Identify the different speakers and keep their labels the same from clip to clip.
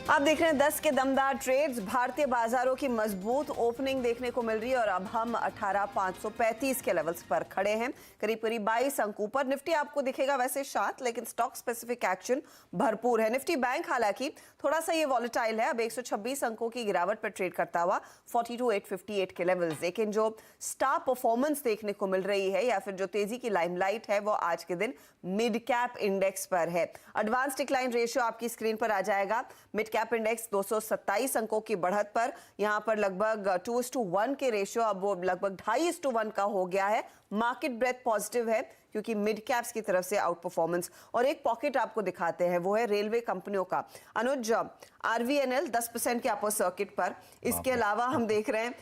Speaker 1: आप देख रहे हैं 10 के दमदार ट्रेड्स। भारतीय बाजारों की मजबूत ओपनिंग देखने को मिल रही है और अब हम 18,535 के लेवल्स पर खड़े हैं। करीब करीब 22 अंक ऊपर। निफ्टी आपको दिखेगा वैसे शांत, लेकिन स्टॉक स्पेसिफिक एक्शन भरपूर है। निफ्टी बैंक हालांकि थोड़ा सा ये वॉलेटाइल है, अब 126 अंकों की गिरावट पर ट्रेड करता हुआ 42,858 के लेवल्स। लेकिन जो स्टार परफॉर्मेंस देखने को मिल रही है या फिर जो तेजी की लाइमलाइट है वो आज के दिन मिड कैप इंडेक्स पर है। एडवांस डिक्लाइन रेशियो आपकी स्क्रीन पर आ जाएगा। मिड कैप इंडेक्स 227 अंकों की बढ़त पर यहां पर लगभग 2:1 के रेशियो अब वो लगभग 2.5:1 का हो गया है। मार्केट ब्रेथ पॉजिटिव है क्योंकि मिड कैप्स की तरफ से आउट परफॉर्मेंस। और एक पॉकेट आपको दिखाते हैं, वो है रेलवे कंपनियों का। अनुज, आरवीएनएल 10% के अपर सर्किट पर। इसके अलावा हम देख रहे हैं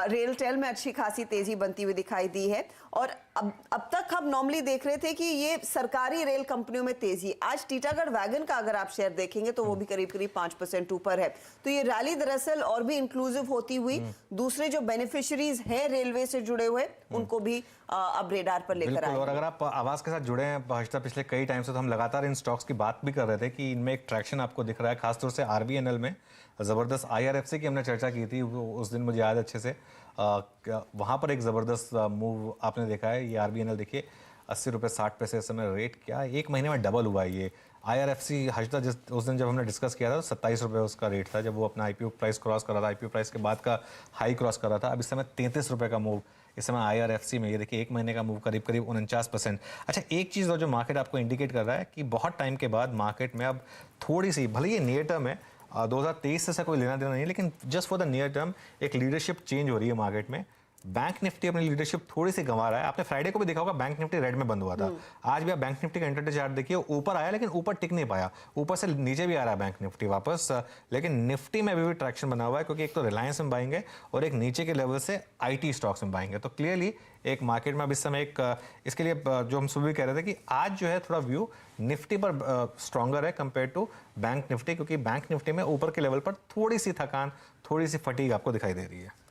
Speaker 1: रेलटेल में अच्छी खासी तेजी बनती हुई दिखाई दी है। और अब तक हम नॉर्मली देख रहे थे कि ये सरकारी रेल कंपनियों में तेजी। आज टीटागढ़ वैगन का अगर आप शेयर देखेंगे तो वो भी करीब करीब 5% ऊपर है। तो ये रैली दरअसल और भी इंक्लूसिव होती हुई दूसरे जो बेनिफिशियरीज हैं रेलवे से जुड़े हुए उनको भी अब रेडार पर लेकर आए।
Speaker 2: और अगर आप आवाज के साथ जुड़े हैं भाषा, पिछले कई टाइम से तो हम लगातार इन स्टॉक्स की बात भी कर रहे थे कि इनमें एक ट्रैक्शन आपको दिख रहा है, खासतौर से आरबीएनएल में। जबरदस्त आईआरएफसी की हमने चर्चा की थी उस दिन, मुझे याद अच्छे से। वहां पर एक जबरदस्त मूव आपने देखा है। ये आरबीएनएल देखिए 80 रुपये 60 पैसे इस समय रेट, क्या एक महीने में डबल हुआ है ये। आईआरएफसी हजता जिस उस दिन जब हमने डिस्कस किया था तो 27 रुपये उसका रेट था जब वो अपना आईपीओ प्राइस क्रॉस कर रहा था, आईपीओ प्राइस के बाद का हाई क्रॉस कर रहा था। अब इस समय 33 रुपये का मूव इस समय आईआरएफसी में। ये देखिए एक महीने का मूव करीब करीब 49%। अच्छा, एक चीज़ जो मार्केट आपको इंडिकेट कर रहा है कि बहुत टाइम के बाद मार्केट में अब थोड़ी सी, भले ये नियर टर्म है, 2023 से कोई लेना देना नहीं है, लेकिन just for the near term एक लीडरशिप चेंज हो रही है मार्केट में। बैंक निफ्टी अपनी लीडरशिप थोड़ी सी गंवा रहा है। आपने फ्राइडे को भी देखा होगा, बैंक निफ्टी रेड में बंद हुआ था। आज भी आप बैंक निफ्टी का इंटरडे चार्ट देखिए, ऊपर आया लेकिन ऊपर टिक नहीं पाया, ऊपर से नीचे भी आ रहा है बैंक निफ्टी वापस। लेकिन निफ्टी में अभी भी ट्रैक्शन बना हुआ है क्योंकि एक तो रिलायंस में बाइंग है और एक नीचे के लेवल से आईटी स्टॉक्स में बाइंग है। तो क्लियरली एक मार्केट में अब इस समय एक इसके लिए जो हम सुबह कह रहे थे कि आज जो है थोड़ा व्यू निफ्टी पर स्ट्रॉन्गर है कंपेयर टू बैंक निफ्टी, क्योंकि बैंक निफ्टी में ऊपर के लेवल पर थोड़ी सी थकान, थोड़ी सी फटीग आपको दिखाई दे रही है।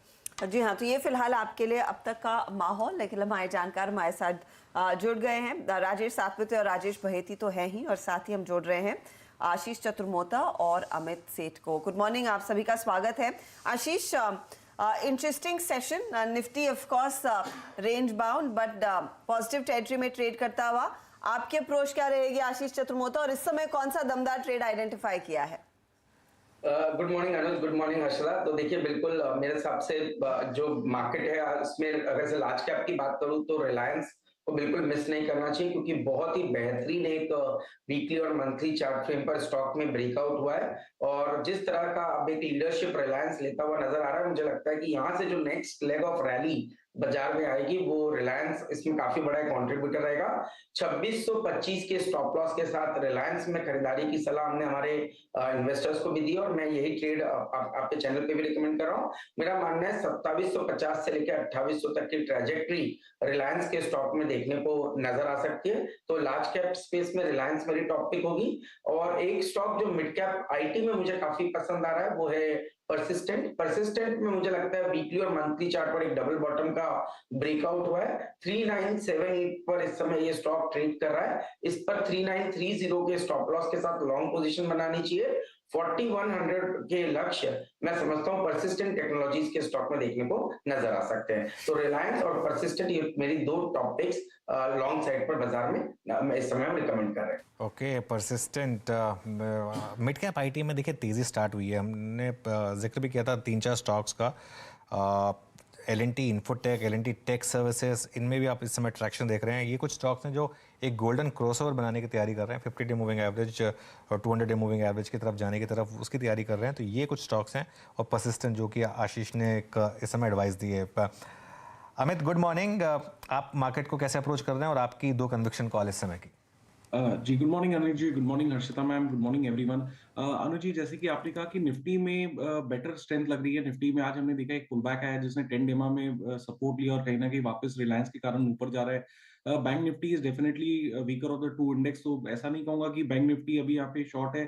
Speaker 1: जी हाँ, तो ये फिलहाल आपके लिए अब तक का माहौल। लेकिन हमारे जानकार हमारे साथ जुड़ गए हैं। राजेश सातपुते और राजेश बहेती तो है ही, और साथ ही हम जोड़ रहे हैं आशीष चतुर्मोता और अमित सेठ को। गुड मॉर्निंग, आप सभी का स्वागत है। Ashish, interesting session. Nifty of course range bound but positive territory में ट्रेड करता हुआ। आपकी अप्रोच क्या रहेगी आशीष चतुर्मोता, और इस समय कौन सा दमदार ट्रेड आइडेंटिफाई किया है?
Speaker 3: गुड मॉर्निंग अनुज, गुड मॉर्निंग हर्षदा। तो देखिए बिल्कुल मेरे हिसाब से जो मार्केट है उसमें अगर से लार्ज कैप की बात करूं तो रिलायंस को बिल्कुल मिस नहीं करना चाहिए, क्योंकि बहुत ही बेहतरीन एक वीकली और मंथली चार्ट फ्रेम पर स्टॉक में ब्रेकआउट हुआ है। और जिस तरह का अब एक लीडरशिप रिलायंस लेता हुआ नजर आ रहा है, मुझे लगता है कि यहाँ से जो नेक्स्ट लेग ऑफ रैली बाजार में आएगी वो रिलायंस इसमें काफी बड़ा कंट्रीब्यूटर रहेगा। 2625 के स्टॉप लॉस के साथ रिलायंस में खरीदारी की सलाह हमने हमारे इन्वेस्टर्स को भी दी और मैं यही ट्रेड आपके चैनल पे भी रिकमेंड कर रहा हूँ। मेरा मानना है 2750 से लेकर 2800 तक की ट्रेजेक्ट्री रिलायंस के स्टॉक में देखने को नजर आ सकती है। तो लार्ज कैप स्पेस में रिलायंस मेरी टॉप पिक होगी। और एक स्टॉक जो मिड कैप आईटी में मुझे काफी पसंद आ रहा है वो है परसिस्टेंट में मुझे लगता है वीकली और मंथली चार्ट पर एक डबल बॉटम का ब्रेकआउट हुआ है। 3978 पर इस समय ये स्टॉक ट्रेड कर रहा है। इस पर 3930 के स्टॉप लॉस के साथ लॉन्ग पोजीशन बनानी चाहिए। 4100 के लक्ष्य मैं समझता हूं परसिस्टेंट टेक्नोलॉजीज के स्टॉक में देखने को नजर आ सकते हैं। तो रिलायंस और परसिस्टेंट ये मेरी दो टॉप पिक्स लॉन्ग साइड पर बाजार में इस समय हम रिकमेंड कर रहे हैं।
Speaker 2: Okay, persistent mid cap IT में देखिए तेजी स्टार्ट हुई है। हमने जिक्र भी किया था 3-4 स्टॉक्स का। L and T Infotech, L and T tech services, इनमें भी आप इस समय ट्रैक्शन देख रहे हैं। ये कुछ स्टॉक्स हैं जो एक गोल्डन क्रॉसओवर बनाने की तैयारी कर रहे हैं, 50 डे मूविंग एवरेज और 200 डे मूविंग एवरेज की तरफ जाने की तरफ उसकी तैयारी कर रहे हैं। तो ये कुछ स्टॉक्स हैं। और परसिस्टेंट जो कि आशीष ने इस समय एडवाइस दी है। Amit, good morning. आप मार्केट को कैसे अप्रोच कर रहे हैं और आपकी 2 कन्विक्शन कॉल इस समय की?
Speaker 4: जी good morning Anuj ji, good morning Harshita ma'am, good morning everyone. Anuj ji, जैसे कि आपने कहा कि निफ्टी में बेटर स्ट्रेंथ लग रही है। निफ्टी में आज हमने देखा एक पुल बैक आया जिसने 10 डेमा में सपोर्ट लिया और कहीं ना कहीं वापस रिलायंस के कारण ऊपर जा रहा है। Bank Nifty is definitely weaker of the two index, तो ऐसा नहीं कहूंगा कि बैंक निफ्टी अभी यहाँ पे शॉर्ट है।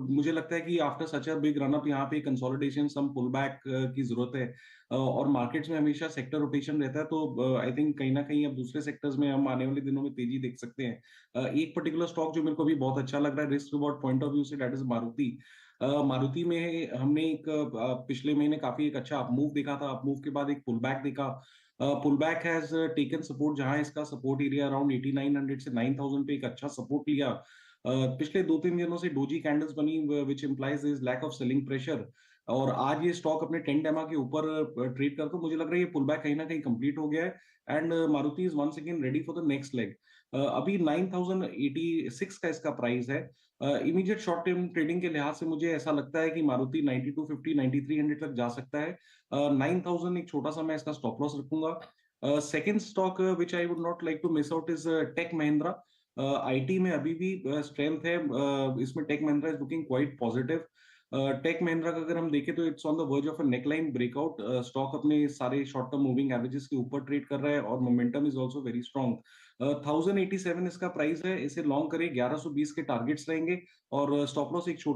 Speaker 4: मुझे लगता है कि after such a big run up यहाँ पे कंसोलिडेशन, सम पुल बैक की जरूरत है। और मार्केट्स में हमेशा सेक्टर रोटेशन रहता है, तो आई थिंक कहीं ना कहीं अब दूसरे सेक्टर्स में हम आने वाले दिनों में तेजी देख सकते हैं। एक पर्टिकुलर स्टॉक जो मेरे को अभी बहुत अच्छा लग रहा है risk reward point of view से, दैट इज मारुति। मारुति में हमने एक पिछले महीने काफी एक अच्छा अपमूव देखा था, अपमूव के बाद एक पुल बैक देखा। Pull back has taken support, जहां इसका सपोर्ट एरिया अराउंड 8900 से 9000 पे एक अच्छा सपोर्ट लिया। पिछले 2-3 दिनों से डोजी कैंडल्स बनी, which implies is lack of selling pressure, और आज ये स्टॉक अपने 10 डेमा के ऊपर ट्रेड कर, तो मुझे लग रहा है ये पुल बैक कहीं ना कहीं कंप्लीट हो गया है and Maruti is once again ready for the next leg. अभी 9086 का इसका प्राइस है। इमीडिएट शॉर्ट टर्म ट्रेडिंग के लिहाज से मुझे ऐसा लगता है कि मारुति 9250 9300 तक जा सकता है। 9000 एक छोटा सा मैं इसका स्टॉप लॉस रखूंगा। Second stock which I would not like to miss out is tech Mahindra. IT में अभी भी स्ट्रेंथ है, इसमें tech Mahindra is looking quite positive. Tech Mahindra का अगर हम देखें तो it's on the verge of a neckline breakout. Stock अपने सारे शॉर्ट टर्म मूविंग एवरेजेस के ऊपर ट्रेड कर रहा है और momentum is also very strong. 1087 इसका प्राइस है, इसे लॉन्ग करें, 1120 के टारगेट्स रहेंगे और स्टॉप लॉस एक छोटा